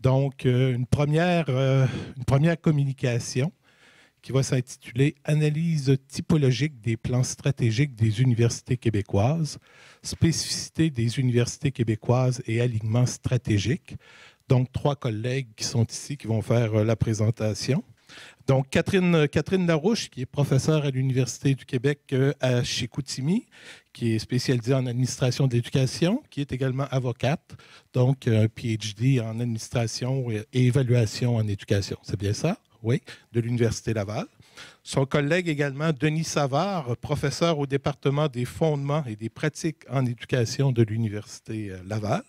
Donc, une première communication qui va s'intituler « Analyse typologique des plans stratégiques des universités québécoises, spécificité des universités québécoises et alignement stratégique ». Donc, 3 collègues qui sont ici qui vont faire la présentation. Donc, Catherine Larouche, qui est professeure à l'Université du Québec à Chicoutimi, qui est spécialisée en administration de l'éducation, qui est également avocate, donc un PhD en administration et évaluation en éducation. C'est bien ça? Oui, de l'Université Laval. Son collègue également, Denis Savard, professeur au département des fondements et des pratiques en éducation de l'Université Laval.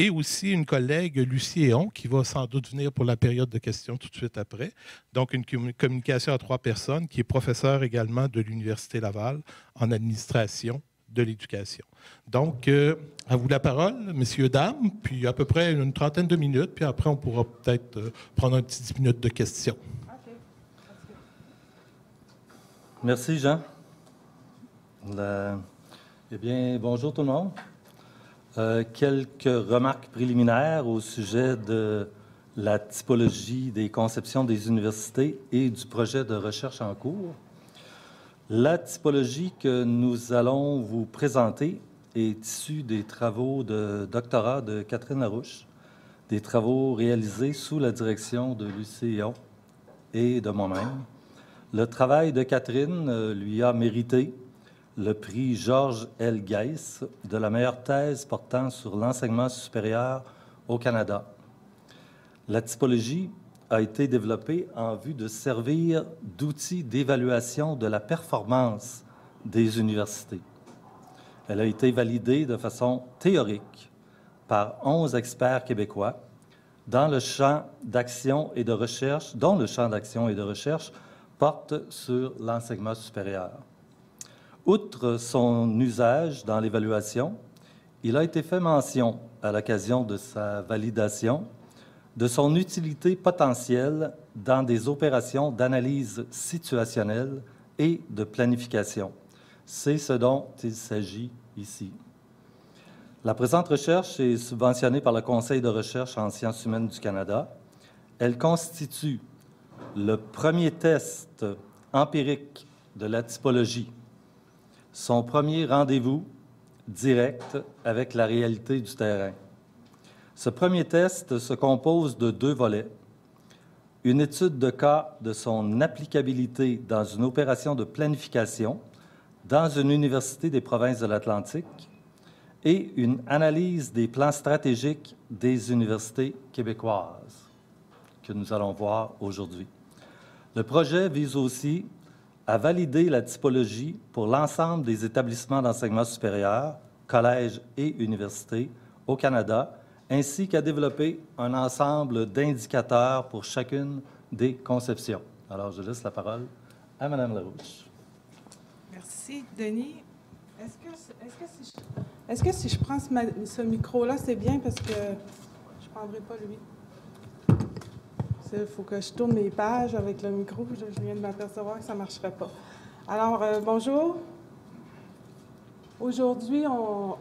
Et aussi une collègue, Lucie Héon, qui va sans doute venir pour la période de questions tout de suite après. Donc, une communication à 3 personnes, qui est professeure également de l'Université Laval en administration de l'éducation. Donc, à vous la parole, messieurs, dames, puis à peu près une trentaine de minutes, puis après, on pourra peut-être prendre un petit 10 minutes de questions. OK. Merci, Jean. Eh bien, bonjour tout le monde. Quelques remarques préliminaires au sujet de la typologie des conceptions des universités et du projet de recherche en cours. La typologie que nous allons vous présenter est issue des travaux de doctorat de Catherine Larouche, des travaux réalisés sous la direction de Lucie Héon et de moi-même. Le travail de Catherine lui a mérité le prix Georges L. Geiss de la meilleure thèse portant sur l'enseignement supérieur au Canada. La typologie a été développée en vue de servir d'outil d'évaluation de la performance des universités. Elle a été validée de façon théorique par 11 experts québécois dans le champ d'action et de recherche, dont le champ d'action et de recherche porte sur l'enseignement supérieur. Outre son usage dans l'évaluation, il a été fait mention, à l'occasion de sa validation, de son utilité potentielle dans des opérations d'analyse situationnelle et de planification. C'est ce dont il s'agit ici. La présente recherche est subventionnée par le Conseil de recherche en sciences humaines du Canada. Elle constitue le premier test empirique de la typologie, son premier rendez-vous direct avec la réalité du terrain. Ce premier test se compose de 2 volets. Une étude de cas de son applicabilité dans une opération de planification dans une université des provinces de l'Atlantique et une analyse des plans stratégiques des universités québécoises que nous allons voir aujourd'hui. Le projet vise aussi à valider la typologie pour l'ensemble des établissements d'enseignement supérieur, collèges et universités au Canada, ainsi qu'à développer un ensemble d'indicateurs pour chacune des conceptions. Alors, je laisse la parole à Mme Larouche. Merci, Denis. Est-ce que si je prends ce micro-là, c'est bien parce que je ne prendrai pas lui? Il faut que je tourne mes pages avec le micro. Je viens de m'apercevoir que ça ne marcherait pas. Alors, bonjour. Aujourd'hui,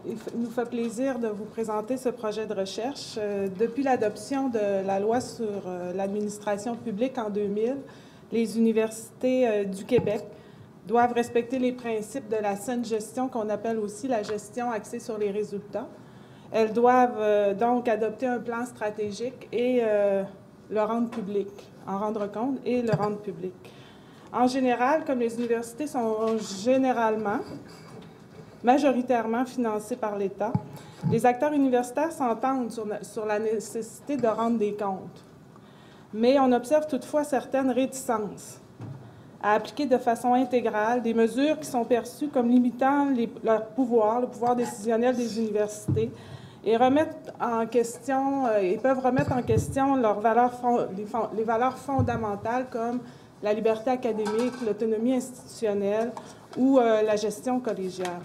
il nous fait plaisir de vous présenter ce projet de recherche. Depuis l'adoption de la loi sur l'administration publique en 2000, les universités du Québec doivent respecter les principes de la saine gestion, qu'on appelle aussi la gestion axée sur les résultats. Elles doivent donc adopter un plan stratégique et le rendre public, en rendre compte et le rendre public. En général, comme les universités sont majoritairement financées par l'État, les acteurs universitaires s'entendent sur la nécessité de rendre des comptes. Mais on observe toutefois certaines réticences à appliquer de façon intégrale des mesures qui sont perçues comme limitant le pouvoir décisionnel des universités, et peuvent remettre en question les valeurs fondamentales comme la liberté académique, l'autonomie institutionnelle ou la gestion collégiale.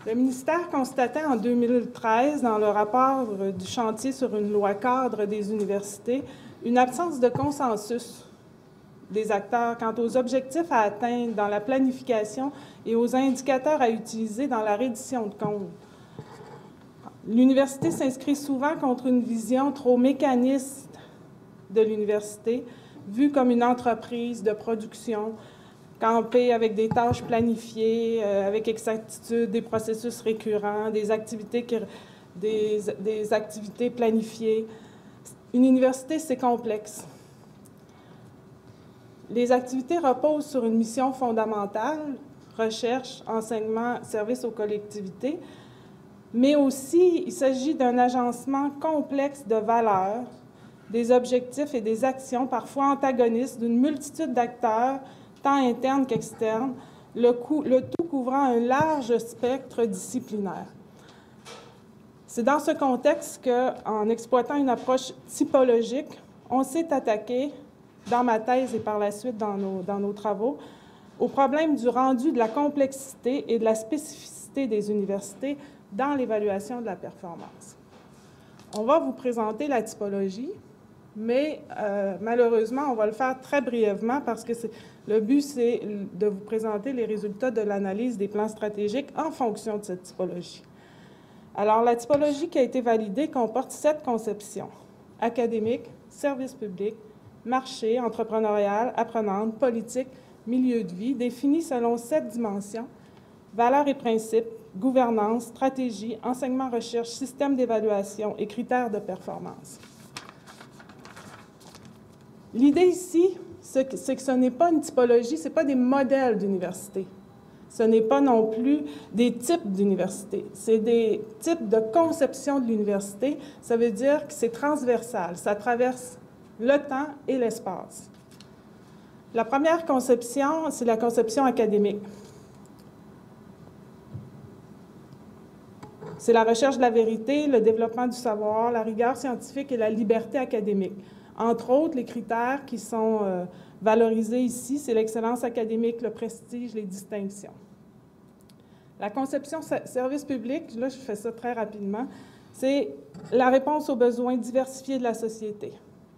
Le ministère constatait en 2013, dans le rapport du chantier sur une loi cadre des universités, une absence de consensus des acteurs quant aux objectifs à atteindre dans la planification et aux indicateurs à utiliser dans la reddition de comptes. L'université s'inscrit souvent contre une vision trop mécaniste de l'université, vue comme une entreprise de production, campée avec des tâches planifiées, avec exactitude, des processus récurrents, des activités planifiées. Une université, c'est complexe. Les activités reposent sur une mission fondamentale, recherche, enseignement, service aux collectivités, mais aussi il s'agit d'un agencement complexe de valeurs, des objectifs et des actions parfois antagonistes d'une multitude d'acteurs, tant internes qu'externes, le tout couvrant un large spectre disciplinaire. C'est dans ce contexte qu'en exploitant une approche typologique, on s'est attaqué, dans ma thèse et par la suite dans nos travaux, au problème du rendu de la complexité et de la spécificité des universités dans l'évaluation de la performance. On va vous présenter la typologie, mais malheureusement, on va le faire très brièvement parce que le but, c'est de vous présenter les résultats de l'analyse des plans stratégiques en fonction de cette typologie. Alors, la typologie qui a été validée comporte 7 conceptions: académique, service public, marché, entrepreneurial, apprenante, politique, milieu de vie, définies selon 7 dimensions: valeurs et principes, gouvernance, stratégie, enseignement, recherche, système d'évaluation et critères de performance. L'idée ici, c'est que ce n'est pas une typologie, ce n'est pas des modèles d'université. Ce n'est pas non plus des types d'université. C'est des types de conception de l'université. Ça veut dire que c'est transversal. Ça traverse le temps et l'espace. La première conception, c'est la conception académique. C'est la recherche de la vérité, le développement du savoir, la rigueur scientifique et la liberté académique. Entre autres, les critères qui sont valorisés ici, c'est l'excellence académique, le prestige, les distinctions. La conception service public, là je fais ça très rapidement, c'est la réponse aux besoins diversifiés de la société,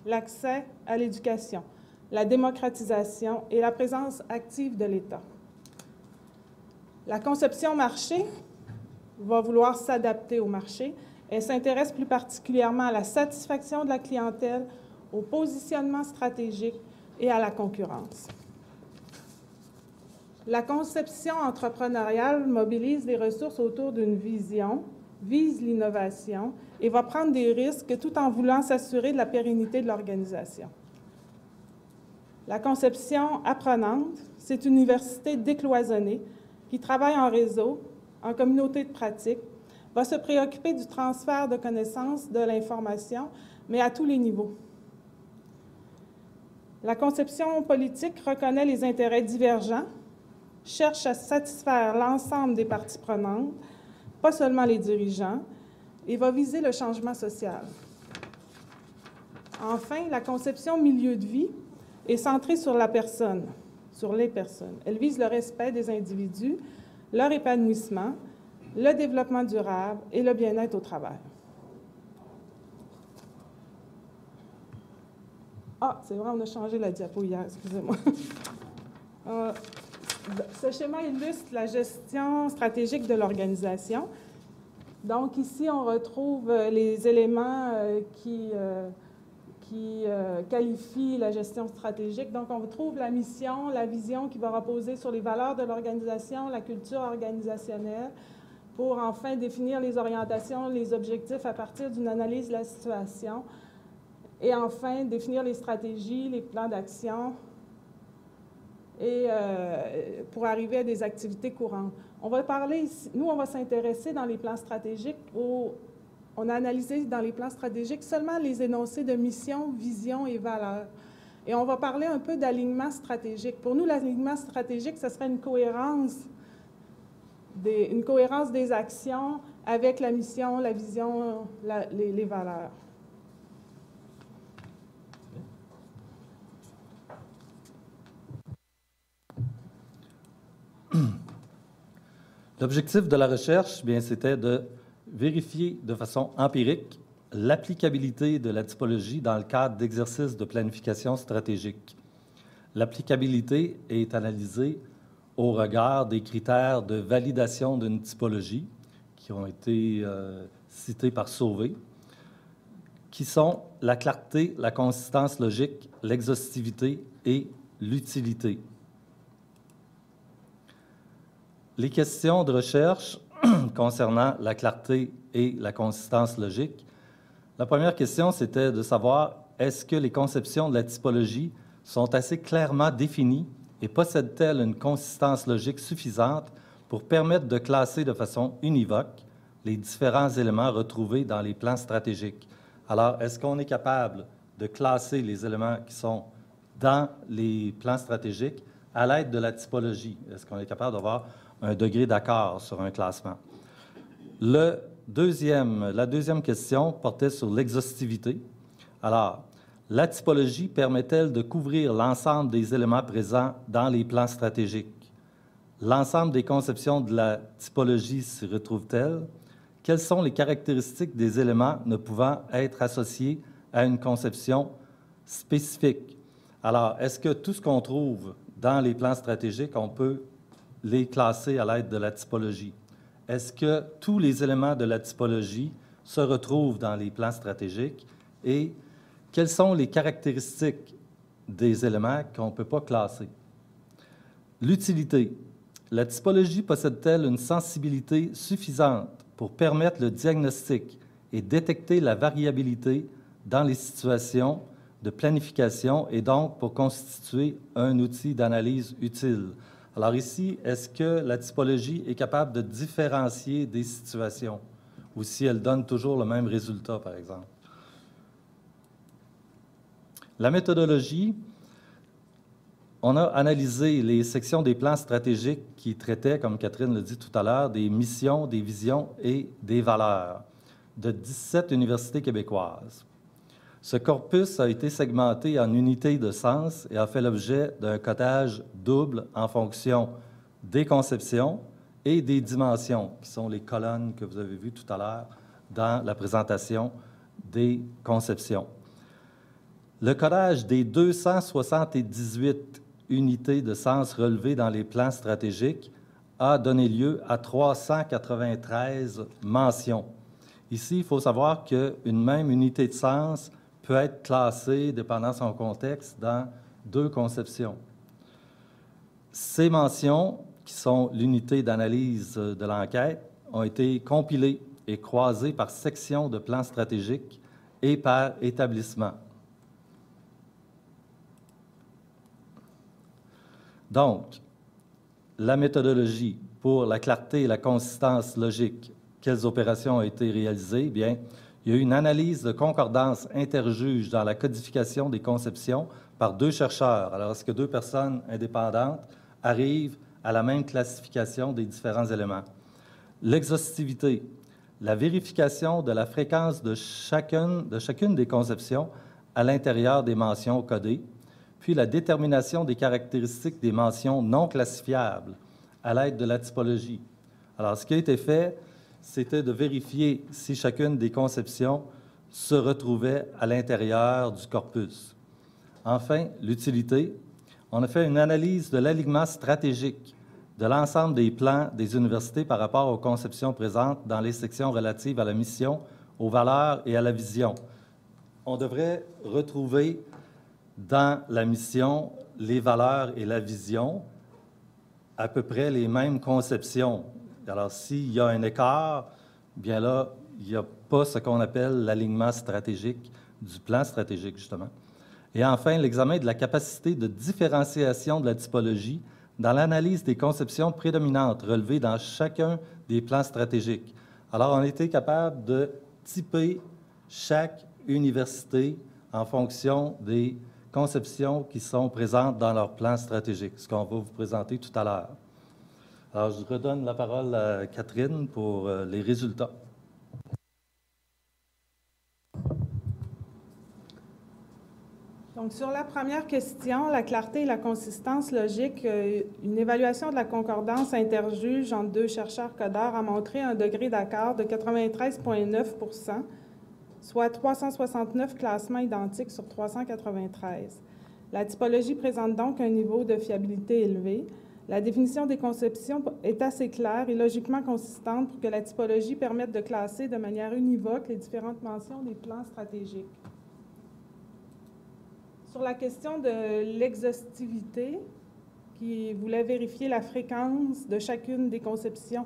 l'accès à l'éducation, la démocratisation et la présence active de l'État. La conception marché va vouloir s'adapter au marché. Elle s'intéresse plus particulièrement à la satisfaction de la clientèle, au positionnement stratégique et à la concurrence. La conception entrepreneuriale mobilise les ressources autour d'une vision, vise l'innovation et va prendre des risques tout en voulant s'assurer de la pérennité de l'organisation. La conception apprenante, c'est une université décloisonnée qui travaille en réseau, en communauté de pratique, va se préoccuper du transfert de connaissances, de l'information, mais à tous les niveaux. La conception politique reconnaît les intérêts divergents, cherche à satisfaire l'ensemble des parties prenantes, pas seulement les dirigeants, et va viser le changement social. Enfin, la conception milieu de vie est centrée sur la personne, sur les personnes. Elle vise le respect des individus, leur épanouissement, le développement durable et le bien-être au travail. Ah, c'est vrai, on a changé la diapo hier, excusez-moi. Ce schéma illustre la gestion stratégique de l'organisation. Donc ici, on retrouve les éléments qui qualifient la gestion stratégique. Donc on retrouve la mission, la vision qui va reposer sur les valeurs de l'organisation, la culture organisationnelle, pour enfin définir les orientations, les objectifs à partir d'une analyse de la situation. Et enfin, définir les stratégies, les plans d'action, et pour arriver à des activités courantes. On va parler ici, nous, on va s'intéresser dans les plans stratégiques, on a analysé dans les plans stratégiques seulement les énoncés de mission, vision et valeur. Et on va parler un peu d'alignement stratégique. Pour nous, l'alignement stratégique, ce serait une cohérence des actions avec la mission, la vision, les valeurs. L'objectif de la recherche, bien, c'était de vérifier de façon empirique l'applicabilité de la typologie dans le cadre d'exercices de planification stratégique. L'applicabilité est analysée au regard des critères de validation d'une typologie qui ont été cités par Sauvé, qui sont la clarté, la consistance logique, l'exhaustivité et l'utilité. Les questions de recherche concernant la clarté et la consistance logique, la première question, c'était de savoir est-ce que les conceptions de la typologie sont assez clairement définies et possèdent-elles une consistance logique suffisante pour permettre de classer de façon univoque les différents éléments retrouvés dans les plans stratégiques. Alors, est-ce qu'on est capable de classer les éléments qui sont dans les plans stratégiques à l'aide de la typologie? Est-ce qu'on est capable d'avoir un degré d'accord sur un classement? La deuxième question portait sur l'exhaustivité. Alors, la typologie permet-elle de couvrir l'ensemble des éléments présents dans les plans stratégiques? L'ensemble des conceptions de la typologie s'y retrouve-t-elle? Quelles sont les caractéristiques des éléments ne pouvant être associés à une conception spécifique? Alors, est-ce que tout ce qu'on trouve dans les plans stratégiques, on peut les classer à l'aide de la typologie? Est-ce que tous les éléments de la typologie se retrouvent dans les plans stratégiques? Et quelles sont les caractéristiques des éléments qu'on ne peut pas classer? L'utilité. La typologie possède-t-elle une sensibilité suffisante pour permettre le diagnostic et détecter la variabilité dans les situations de planification et donc pour constituer un outil d'analyse utile? Alors ici, est-ce que la typologie est capable de différencier des situations ou si elle donne toujours le même résultat, par exemple? La méthodologie, on a analysé les sections des plans stratégiques qui traitaient, comme Catherine l'a dit tout à l'heure, des missions, des visions et des valeurs de 17 universités québécoises. Ce corpus a été segmenté en unités de sens et a fait l'objet d'un codage double en fonction des conceptions et des dimensions, qui sont les colonnes que vous avez vues tout à l'heure dans la présentation des conceptions. Le codage des 278 unités de sens relevées dans les plans stratégiques a donné lieu à 393 mentions. Ici, il faut savoir qu'une même unité de sens peut être classée, dépendant de son contexte, dans 2 conceptions. Ces mentions, qui sont l'unité d'analyse de l'enquête, ont été compilées et croisées par section de plans stratégiques et par établissement. Donc, la méthodologie pour la clarté et la consistance logique, quelles opérations ont été réalisées? Bien, il y a eu une analyse de concordance interjuge dans la codification des conceptions par 2 chercheurs. Alors, est-ce que 2 personnes indépendantes arrivent à la même classification des différents éléments? L'exhaustivité, la vérification de la fréquence de chacune des conceptions à l'intérieur des mentions codées, puis la détermination des caractéristiques des mentions non classifiables à l'aide de la typologie. Alors, ce qui a été fait, c'était de vérifier si chacune des conceptions se retrouvait à l'intérieur du corpus. Enfin, l'utilité. On a fait une analyse de l'alignement stratégique de l'ensemble des plans des universités par rapport aux conceptions présentes dans les sections relatives à la mission, aux valeurs et à la vision. On devrait retrouver dans la mission, les valeurs et la vision, à peu près les mêmes conceptions. Alors, s'il y a un écart, bien là, il n'y a pas ce qu'on appelle l'alignement stratégique du plan stratégique, justement. Et enfin, l'examen de la capacité de différenciation de la typologie dans l'analyse des conceptions prédominantes relevées dans chacun des plans stratégiques. Alors, on a été capable de typer chaque université en fonction des conceptions qui sont présentes dans leur plan stratégique, ce qu'on va vous présenter tout à l'heure. Alors, je redonne la parole à Catherine pour les résultats. Donc, sur la première question, la clarté et la consistance logique, une évaluation de la concordance interjuge entre 2 chercheurs codeurs a montré un degré d'accord de 93,9 %, soit 369 classements identiques sur 393. La typologie présente donc un niveau de fiabilité élevé. La définition des conceptions est assez claire et logiquement consistante pour que la typologie permette de classer de manière univoque les différentes mentions des plans stratégiques. Sur la question de l'exhaustivité, qui voulait vérifier la fréquence de chacune des conceptions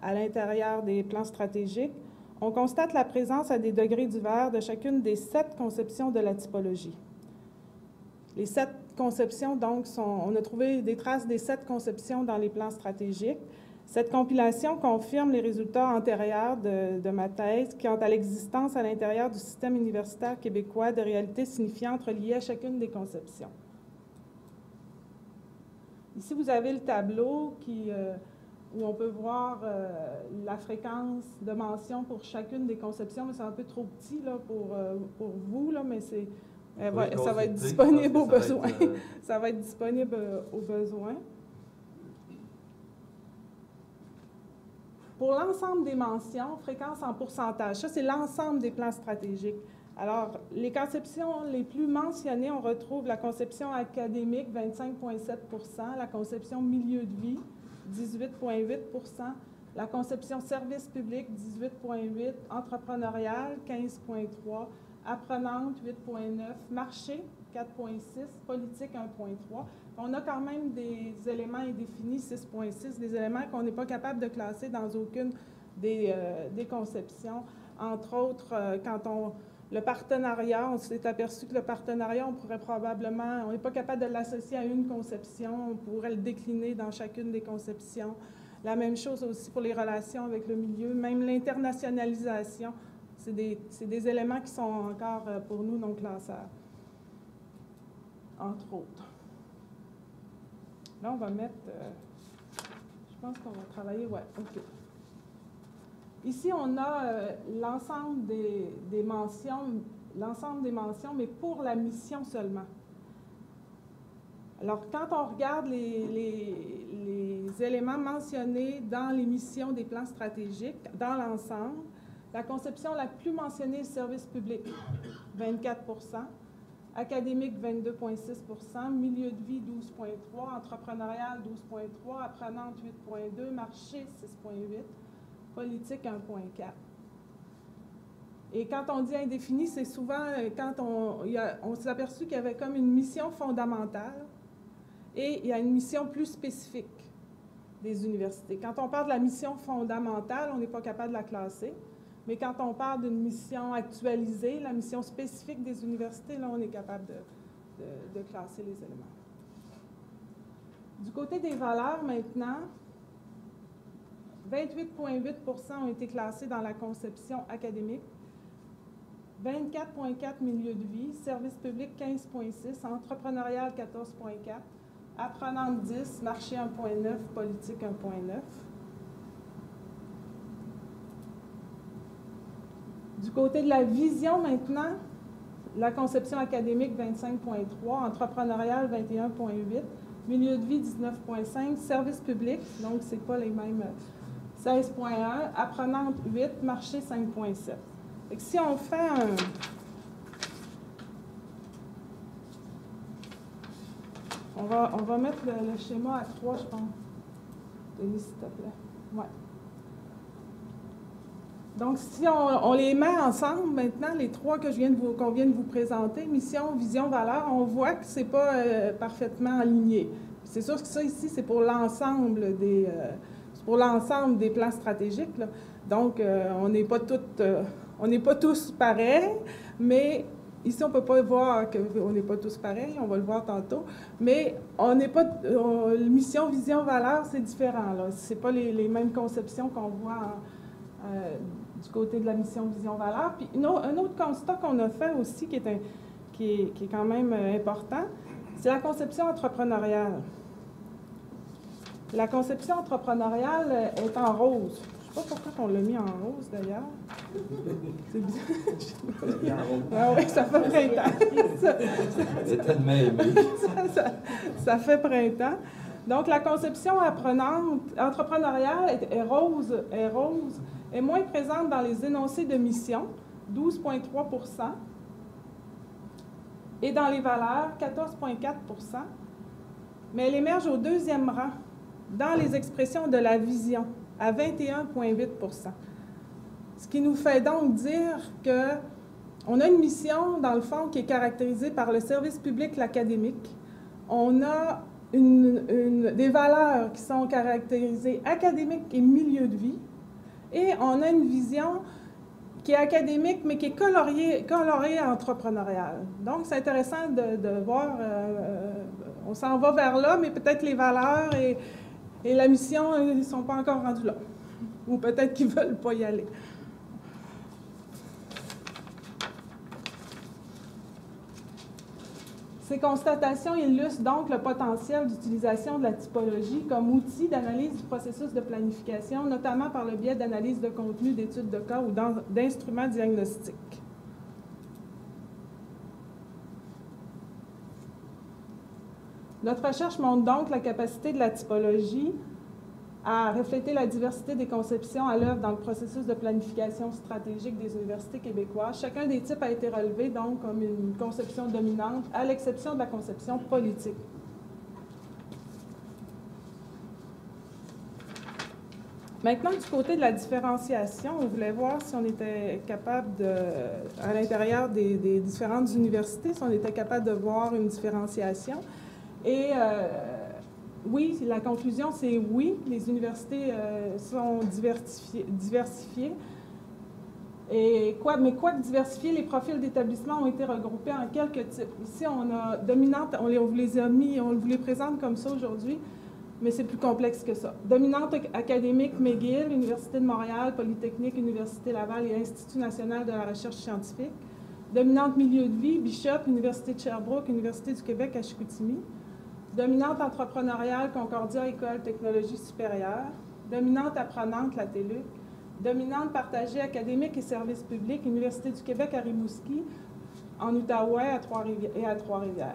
à l'intérieur des plans stratégiques, on constate la présence à des degrés divers de chacune des 7 conceptions de la typologie. Les 7 conceptions, donc, on a trouvé des traces des 7 conceptions dans les plans stratégiques. Cette compilation confirme les résultats antérieurs de ma thèse quant à l'existence à l'intérieur du système universitaire québécois de réalités signifiantes reliées à chacune des conceptions. Ici, vous avez le tableau où on peut voir la fréquence de mention pour chacune des conceptions, mais c'est un peu trop petit là, pour vous, là, mais c'est... ça va être disponible au besoin. Ça va être disponible au besoin. Pour l'ensemble des mentions, fréquence en pourcentage, ça c'est l'ensemble des plans stratégiques. Alors, les conceptions les plus mentionnées, on retrouve la conception académique, 25,7 %, la conception milieu de vie, 18,8 %, la conception service public, 18,8 %, entrepreneurial, 15,3 %, apprenante, 8,9 %, marché, 4,6 %, politique, 1,3 %. On a quand même des éléments indéfinis, 6,6 %, des éléments qu'on n'est pas capable de classer dans aucune des conceptions. Entre autres, le partenariat, on s'est aperçu que le partenariat, on n'est pas capable de l'associer à une conception, on pourrait le décliner dans chacune des conceptions. La même chose aussi pour les relations avec le milieu, même l'internationalisation. C'est des éléments qui sont encore, pour nous, non classeurs, entre autres. Là, on va mettre... je pense qu'on va travailler... Ouais, OK. Ici, on a l'ensemble des mentions, mais pour la mission seulement. Alors, quand on regarde les éléments mentionnés dans les missions des plans stratégiques, dans l'ensemble, la conception la plus mentionnée est le service public, 24 %, académique, 22,6 %, milieu de vie, 12,3 %, entrepreneurial, 12,3 %, apprenante, 8,2 %, marché, 6,8 %, politique, 1,4 %. Et quand on dit indéfini, c'est souvent quand on s'est aperçu qu'il y avait comme une mission fondamentale et il y a une mission plus spécifique des universités. Quand on parle de la mission fondamentale, on n'est pas capable de la classer. Mais quand on parle d'une mission actualisée, la mission spécifique des universités, là, on est capable de classer les éléments. Du côté des valeurs, maintenant, 28,8 % ont été classés dans la conception académique, 24,4 % milieu de vie, service public 15,6 %, entrepreneurial 14,4 %, apprenante 10 %, marché 1,9 %, politique 1,9 %. Du côté de la vision maintenant, la conception académique 25,3 %, entrepreneurial 21,8 %, milieu de vie 19,5 %, service public, donc c'est pas les mêmes, 16,1 %, apprenante 8 %, marché 5,7 %. Si on fait on va mettre le schéma à 3, je pense. Denis, s'il te plaît. Ouais. Donc, si on les met ensemble maintenant, les 3 qu'on vient de vous présenter, mission, vision, valeur, on voit que ce n'est pas parfaitement aligné. C'est sûr que ça ici, c'est pour l'ensemble des plans stratégiques, là. Donc, on n'est pas tous pareils, mais ici, on ne peut pas voir qu'on n'est pas tous pareils, on va le voir tantôt, mais on n'est pas... mission, vision, valeur, c'est différent, là. Ce n'est pas les mêmes conceptions qu'on voit du côté de la mission, vision, valeur. Puis un autre constat qu'on a fait aussi, qui est quand même important, c'est la conception entrepreneuriale. La conception entrepreneuriale est en rose. Je ne sais pas pourquoi on l'a mis en rose, d'ailleurs. C'est bizarre. Ah oui, ça fait printemps. C'est tellement aimé. Ça fait printemps. Donc, la conception entrepreneuriale est rose, est moins présente dans les énoncés de mission, 12,3 %, et dans les valeurs, 14,4 %. mais elle émerge au deuxième rang dans les expressions de la vision, à 21,8 %. Ce qui nous fait donc dire qu'on a une mission, dans le fond, qui est caractérisée par le service public l'académique. On a des valeurs qui sont caractérisées académiques et milieu de vie. Et on a une vision qui est académique, mais qui est coloriée entrepreneuriale. Donc, c'est intéressant de voir, on s'en va vers là, mais peut-être les valeurs et la mission, ils ne sont pas encore rendus là. Ou peut-être qu'ils ne veulent pas y aller. Ces constatations illustrent donc le potentiel d'utilisation de la typologie comme outil d'analyse du processus de planification, notamment par le biais d'analyse de contenu, d'études de cas ou d'instruments diagnostiques. Notre recherche montre donc la capacité de la typologie à refléter la diversité des conceptions à l'œuvre dans le processus de planification stratégique des universités québécoises. Chacun des types a été relevé donc comme une conception dominante, à l'exception de la conception politique. Maintenant, du côté de la différenciation, on voulait voir si on était capable à l'intérieur des différentes universités, si on était capable de voir une différenciation. Et oui, la conclusion, c'est oui, les universités sont diversifiées. Mais quoique diversifiées, les profils d'établissement ont été regroupés en quelques types. Ici, on a dominante, on vous les présente comme ça aujourd'hui, mais c'est plus complexe que ça. Dominante académique, McGill, Université de Montréal, Polytechnique, Université Laval et Institut national de la recherche scientifique. Dominante milieu de vie, Bishop, Université de Sherbrooke, Université du Québec à Chicoutimi. Dominante entrepreneuriale, Concordia, École Technologie supérieure. Dominante apprenante, la TELUC. Dominante partagée académique et services publics, Université du Québec à Rimouski, en Outaouais et à Trois-Rivières.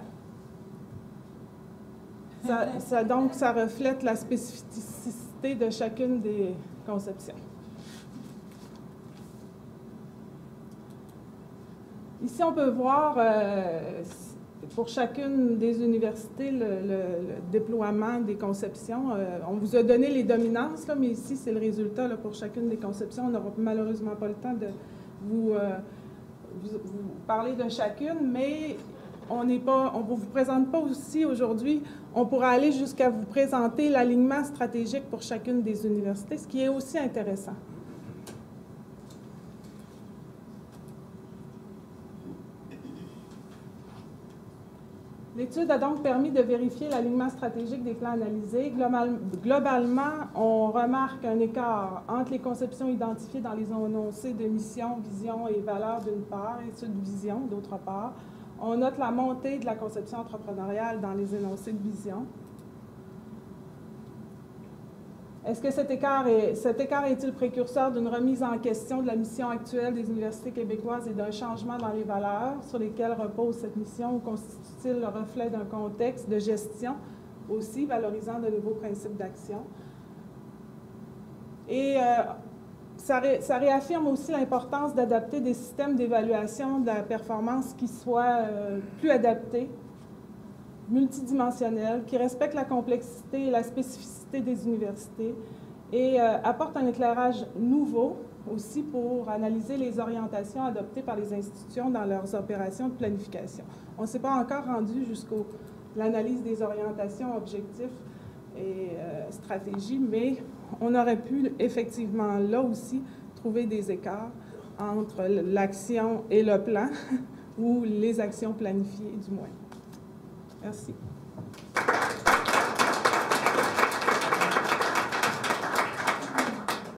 Donc, ça reflète la spécificité de chacune des conceptions. Ici, on peut voir pour chacune des universités le déploiement des conceptions. On vous a donné les dominances, là, mais ici, c'est le résultat là, pour chacune des conceptions. On n'aura malheureusement pas le temps de vous parler de chacune, mais on ne vous présente pas aussi aujourd'hui. On pourra aller jusqu'à vous présenter l'alignement stratégique pour chacune des universités, ce qui est aussi intéressant. L'étude a donc permis de vérifier l'alignement stratégique des plans analysés. Globalement, on remarque un écart entre les conceptions identifiées dans les énoncés de mission, vision et valeur d'une part, étude vision d'autre part. On note la montée de la conception entrepreneuriale dans les énoncés de vision. Est-ce que cet écart est-il précurseur d'une remise en question de la mission actuelle des universités québécoises et d'un changement dans les valeurs sur lesquelles repose cette mission, ou constitue-t-il le reflet d'un contexte de gestion aussi valorisant de nouveaux principes d'action? Et ça réaffirme aussi l'importance d'adapter des systèmes d'évaluation de la performance qui soient plus adaptés, multidimensionnels, qui respectent la complexité et la spécificité des universités et apportent un éclairage nouveau aussi pour analyser les orientations adoptées par les institutions dans leurs opérations de planification. On ne s'est pas encore rendu jusqu'à l'analyse des orientations, objectifs et stratégies, mais on aurait pu effectivement là aussi trouver des écarts entre l'action et le plan, ou les actions planifiées du moins. Merci.